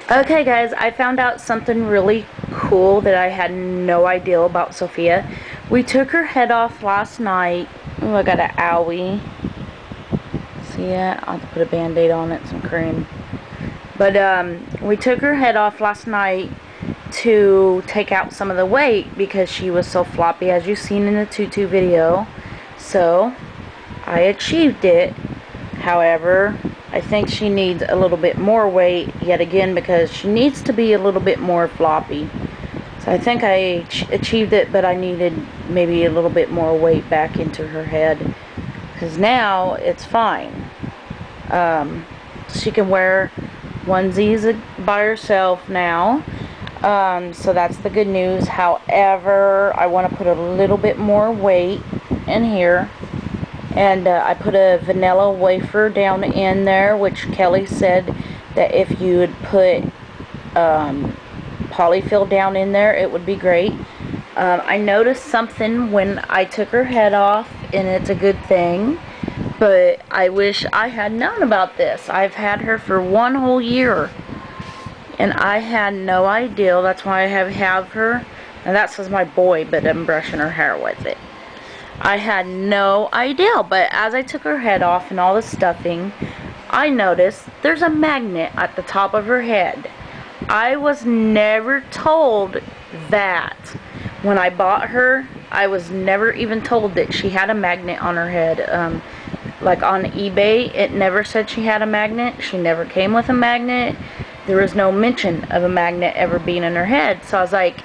Okay guys, I found out something really cool that I had no idea about Sophia. We took her head off last night. Oh, I got an owie. See it? I'll have to put a band-aid on it, some cream. But we took her head off last night to take out some of the weight because she was so floppy, as you've seen in the tutu video. So I achieved it. However, I think she needs a little bit more weight yet again because she needs to be a little bit more floppy. So I think I achieved it, but I needed maybe a little bit more weight back into her head because now it's fine. She can wear onesies by herself now. So that's the good news. However, I want to put a little bit more weight in here. And I put a vanilla wafer down in there, which Kelly said that if you would put polyfill down in there, it would be great. I noticed something when I took her head off, and it's a good thing, but I wish I had known about this. I've had her for 1 whole year, and I had no idea. That's why I have her, and that's my boy, but I'm brushing her hair with it. I had no idea, but as I took her head off and all the stuffing, I noticed there's a magnet at the top of her head. I was never told that. When I bought her, I was never even told that she had a magnet on her head. Like on eBay, it never said she had a magnet. She never came with a magnet. There was no mention of a magnet ever being in her head. So I was like,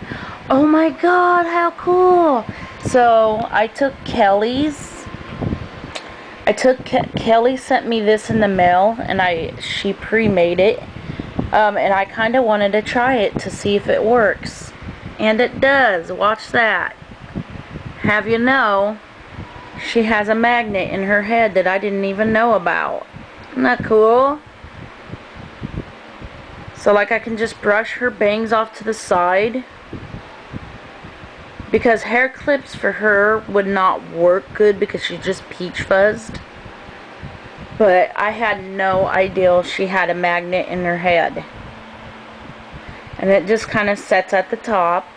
oh my god, how cool. So I took Kelly's. Kelly sent me this in the mail, and she pre-made it. And I kind of wanted to try it to see if it works. And it does. Watch that. Have you know, she has a magnet in her head that I didn't even know about. Isn't that cool? So like I can just brush her bangs off to the side. Because hair clips for her would not work good because she's just peach fuzzed. But I had no idea she had a magnet in her head. And it just kind of sets at the top.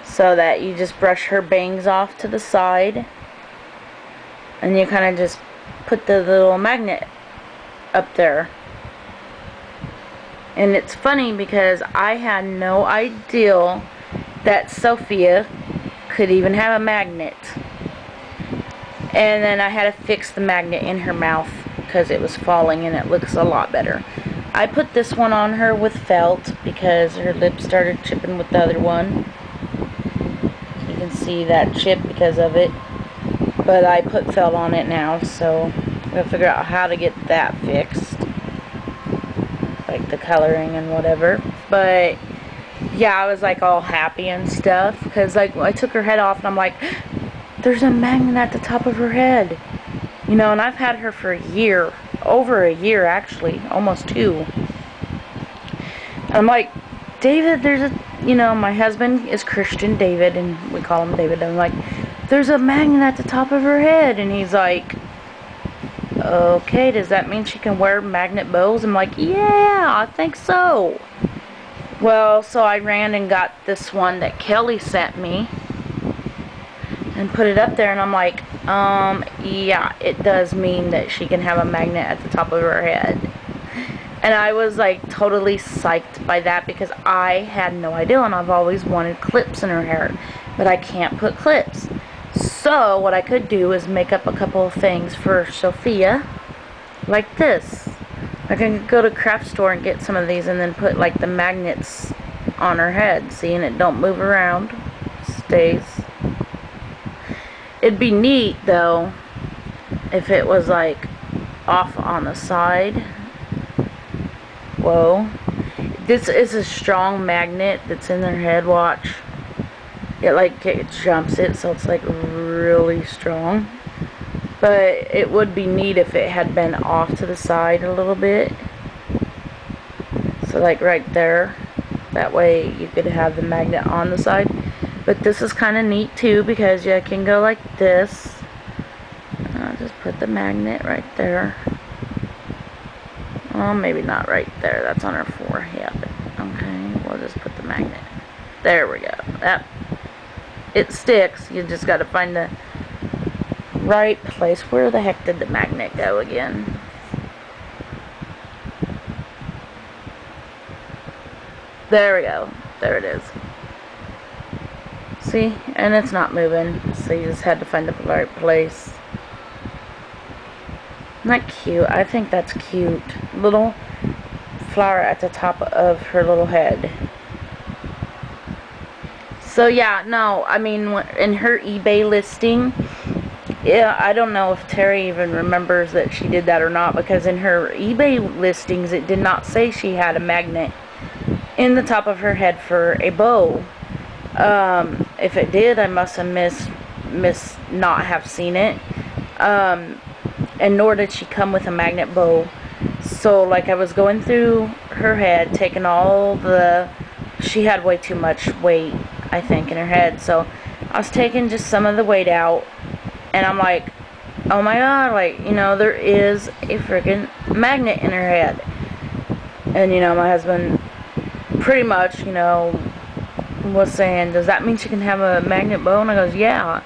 So that you just brush her bangs off to the side. And you kind of just put the little magnet up there. And it's funny because I had no idea that Sophia could even have a magnet. And then I had to fix the magnet in her mouth because it was falling, and it looks a lot better. I put this one on her with felt because her lips started chipping with the other one. You can see that chip because of it. But I put felt on it now, so we'll figure out how to get that fixed. Like the coloring and whatever. But yeah, I was like all happy and stuff because like I took her head off and I'm like, there's a magnet at the top of her head, you know. And I've had her for a year, over a year actually, almost 2. And I'm like, David, there's a, you know, my husband is Christian, David, and we call him David. I'm like, there's a magnet at the top of her head, and he's like, okay, does that mean she can wear magnet bows? I'm like, yeah, I think so. Well, so I ran and got this one that Kelly sent me and put it up there, and I'm like, yeah, it does mean that she can have a magnet at the top of her head. And I was like totally psyched by that because I had no idea, and I've always wanted clips in her hair, but I can't put clips. So what I could do is make up a couple of things for Sophia, like this. I can go to craft store and get some of these and then put like the magnets on her head. See, and it don't move around. Stays. It'd be neat though if it was like off on the side. Whoa. This is a strong magnet that's in their head, watch. It jumps it, so it's like really strong. But it would be neat if it had been off to the side a little bit. So like right there. That way you could have the magnet on the side. But this is kind of neat too because you can go like this. I'll just put the magnet right there. Well, maybe not right there. That's on her forehead. Okay, we'll just put the magnet. There we go. That, it sticks. You just got to find the right place. Where the heck did the magnet go again? There we go. There it is. See? And it's not moving. So you just had to find the right place. Isn't that cute? I think that's cute. Little flower at the top of her little head. So yeah, no, I mean, in her eBay listing, yeah, I don't know if Terry even remembers that she did that or not, because in her eBay listings, it did not say she had a magnet in the top of her head for a bow. If it did, I must have not have seen it. And nor did she come with a magnet bow. So, like, I was going through her head, taking all the... She had way too much weight, I think, in her head. So, I was taking just some of the weight out. And I'm like, oh my god, like, you know, there is a freaking magnet in her head. And, you know, my husband pretty much, you know, was saying, does that mean she can have a magnet bow? And I goes, yeah.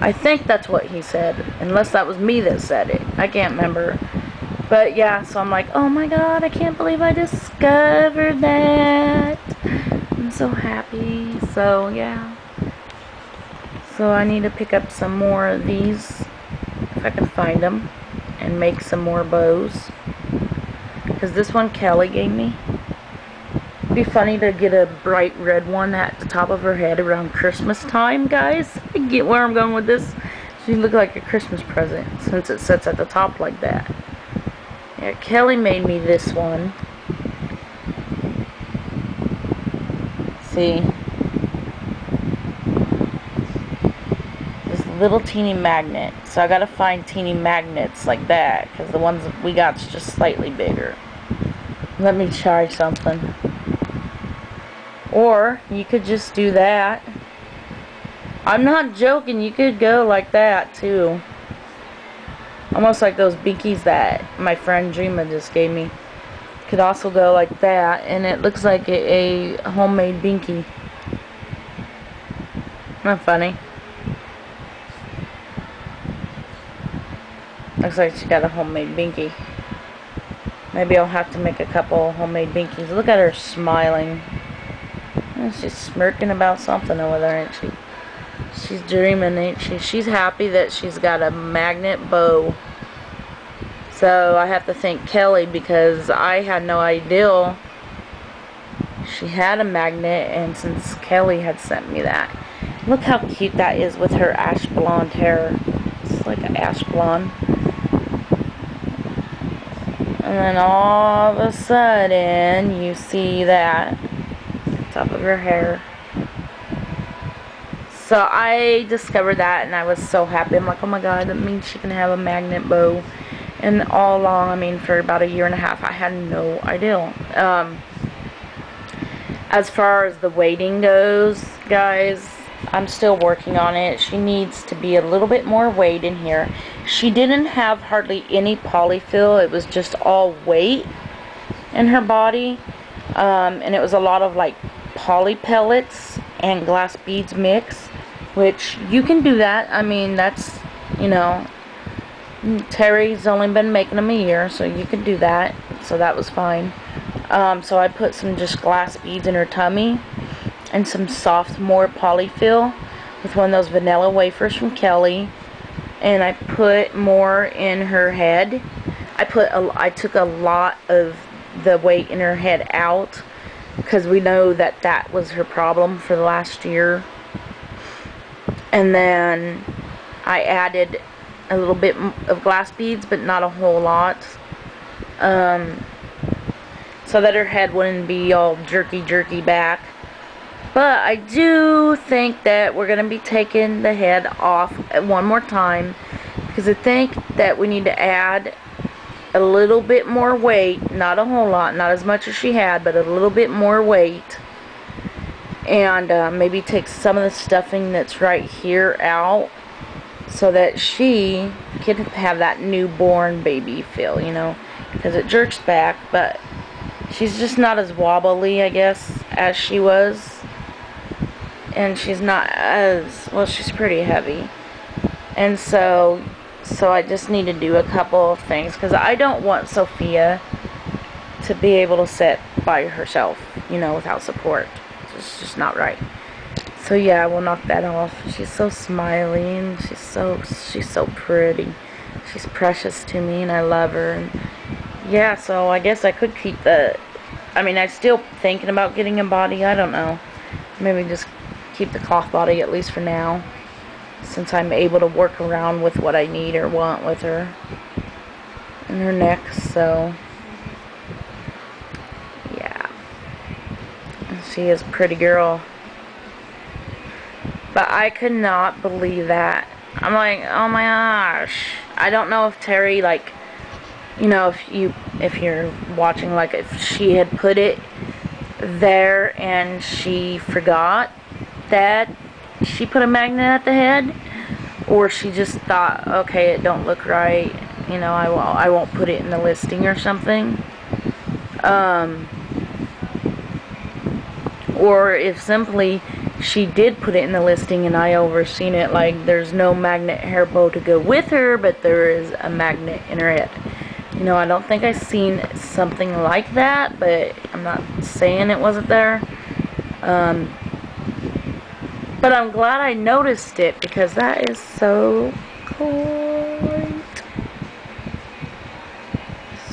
I think that's what he said. Unless that was me that said it. I can't remember. But yeah, so I'm like, oh my god, I can't believe I discovered that. I'm so happy. So yeah. So I need to pick up some more of these, if I can find them, and make some more bows. Because this one Kelly gave me. It'd be funny to get a bright red one at the top of her head around Christmas time, guys. I get where I'm going with this. She look like a Christmas present since it sits at the top like that. Yeah, Kelly made me this one. See? This little teeny magnet. So I gotta find teeny magnets like that, because the ones we got's just slightly bigger. Let me try something. Or you could just do that. I'm not joking, you could go like that too. Almost like those binkies that my friend Dreama just gave me. Could also go like that, and it looks like a homemade binky. Not funny. Looks like she got a homemade binky. Maybe I'll have to make a couple homemade binkies. Look at her smiling. She's smirking about something over there, ain't she? She's dreaming, ain't she? She's happy that she's got a magnet bow. So I have to thank Kelly, because I had no idea she had a magnet, and since Kelly had sent me that. Look how cute that is with her ash blonde hair. It's like an ash blonde. And then all of a sudden, you see that top of her hair. So I discovered that, and I was so happy. I'm like, oh my god, that means she can have a magnet bow. And all along, I mean, for about a year and a half, I had no idea. As far as the weighting goes, guys, I'm still working on it. She needs to be a little bit more weight in here. She didn't have hardly any polyfill. It was just all weight in her body. And it was a lot of like poly pellets and glass beads mix, which you can do that. I mean, that's, you know, Terry's only been making them a year, so you can do that. So that was fine. So I put some just glass beads in her tummy and some soft more polyfill with one of those vanilla wafers from Kelly, and I put more in her head. I took a lot of the weight in her head out, because we know that that was her problem for the last year. And then I added a little bit of glass beads, but not a whole lot, so that her head wouldn't be all jerky back. But I do think that we're going to be taking the head off one more time, because I think that we need to add a little bit more weight, not a whole lot, not as much as she had, but a little bit more weight, and maybe take some of the stuffing that's right here out, so that she can have that newborn baby feel, you know. because it jerks back, but she's just not as wobbly, I guess, as she was. And she's not as, well, she's pretty heavy. And so I just need to do a couple of things, because I don't want Sophia to be able to sit by herself, you know, without support. It's just not right. So yeah, we'll knock that off. She's so smiley, and she's so pretty. She's precious to me, and I love her. And yeah, so I guess I could keep I'm still thinking about getting a body. I don't know. Maybe just keep the cloth body, at least for now, since I'm able to work around with what I need or want with her and her neck. So yeah, she is a pretty girl. But I could not believe that. I'm like, oh my gosh. I don't know if Terry, like, you know, if you're watching, like, if she had put it there and she forgot that she put a magnet at the head, or she just thought, okay, it don't look right, you know, I won't put it in the listing or something. Or if simply she did put it in the listing and I overseen it, like there's no magnet hair bow to go with her, but there is a magnet in her head. You know, I don't think I've seen something like that, but I'm not saying it wasn't there. But I'm glad I noticed it, because that is so cool.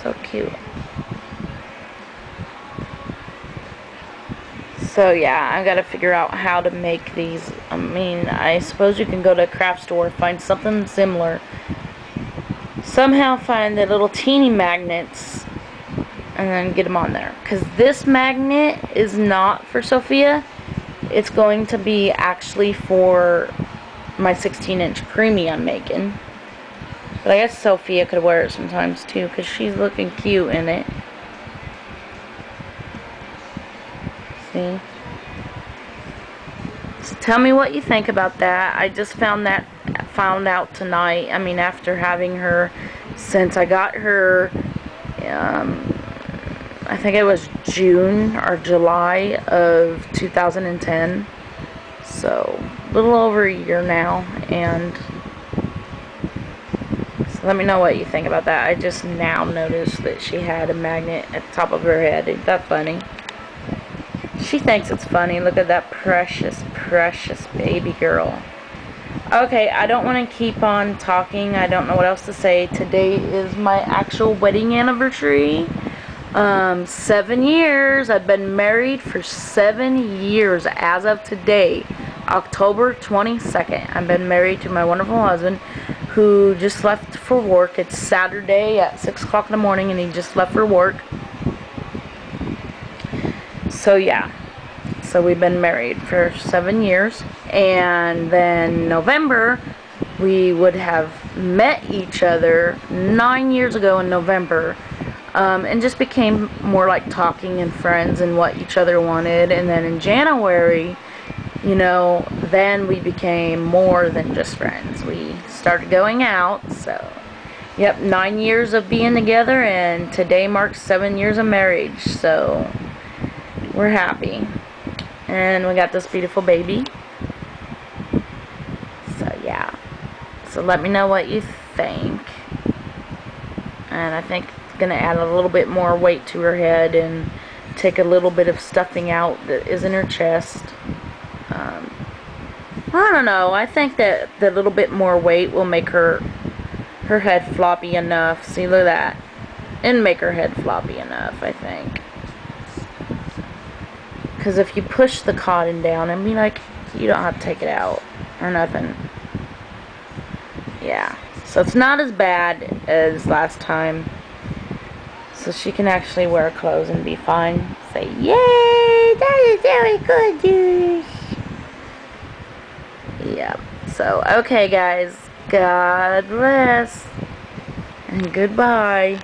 So cute. So yeah, I've got to figure out how to make these. I mean, I suppose you can go to a craft store, find something similar. Somehow find the little teeny magnets and then get them on there. Because this magnet is not for Sophia. It's going to be actually for my 16-inch preemie I'm making. But I guess Sophia could wear it sometimes too, because she's looking cute in it. See? So tell me what you think about that. I just found out tonight. I mean, after having her since I got her, I think it was June or July of 2010. So a little over a year now. And so let me know what you think about that. I just now noticed that she had a magnet at the top of her head. Ain't that funny? She thinks it's funny. Look at that precious, precious baby girl. Okay, I don't want to keep on talking. I don't know what else to say. Today is my actual wedding anniversary. 7 years. I've been married for 7 years as of today, October 22nd. I've been married to my wonderful husband, who just left for work. It's Saturday at 6 o'clock in the morning, and he just left for work. So yeah, so we've been married for 7 years, and then November we would have met each other 9 years ago in November, and just became more like talking and friends and what each other wanted. And then in January, you know, then we became more than just friends. We started going out. So yep, 9 years of being together, and today marks 7 years of marriage. So we're happy. And we got this beautiful baby. So yeah. So let me know what you think. And I think it's going to add a little bit more weight to her head and take a little bit of stuffing out that is in her chest. I don't know. I think that the little bit more weight will make her head floppy enough. See, look at that. And make her head floppy enough, I think. Because if you push the cotton down, I mean, like, you don't have to take it out or nothing. Yeah. So it's not as bad as last time. So she can actually wear clothes and be fine. Say, yay! That is very good, dude. Yeah. So, okay, guys. God bless. And goodbye.